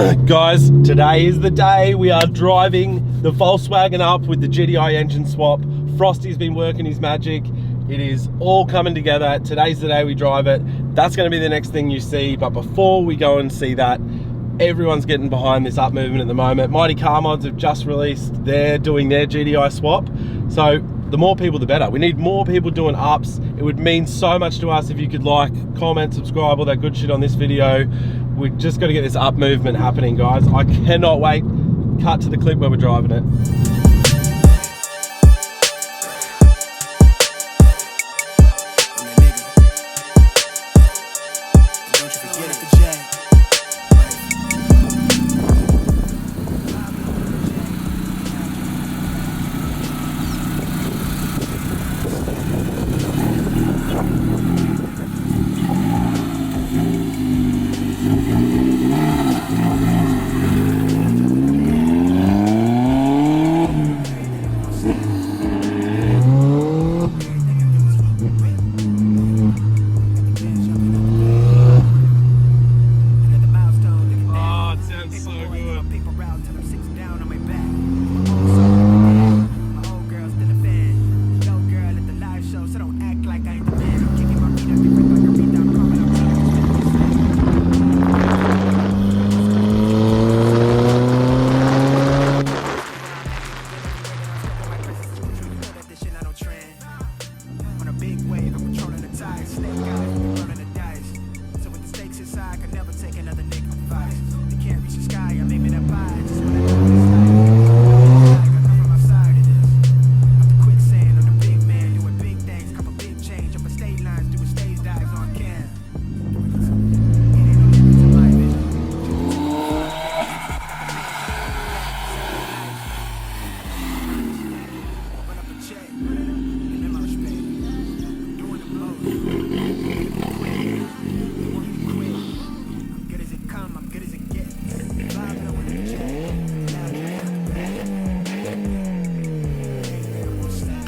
Guys, today is the day. We are driving the Volkswagen up with the GTI engine swap. Frosty's been working his magic. It is all coming together. Today's the day we drive it. That's going to be the next thing you see. But before we go and see that, everyone's getting behind this up movement at the moment. Mighty Car Mods have just released, they're doing their GTI swap. So the more people, the better. We need more people doing ups. It would mean so much to us if you could like, comment, subscribe, all that good shit on this video. We've just got to get this up movement happening, guys. I cannot wait. Cut to the clip where we're driving it.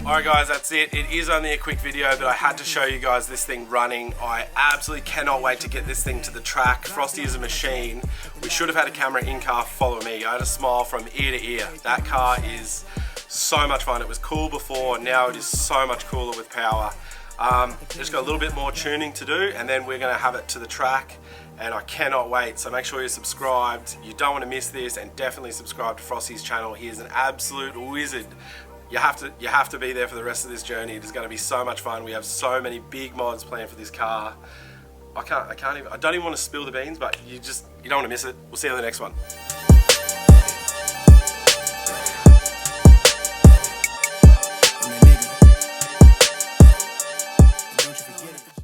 Alright guys, that's it. It is only a quick video, but I had to show you guys this thing running. I absolutely cannot wait to get this thing to the track. Frosty is a machine. We should have had a camera in car follow me. I had a smile from ear to ear. That car is so much fun. It was cool before, now it is so much cooler with power. Just got a little bit more tuning to do, and then we're going to have it to the track, and I cannot wait. So make sure you're subscribed. You don't want to miss this, and definitely subscribe to Frosty's channel. He is an absolute wizard. You have to be there for the rest of this journey. It is going to be so much fun. We have so many big mods planned for this car. I don't even want to spill the beans, but you don't want to miss it. We'll see you on the next one.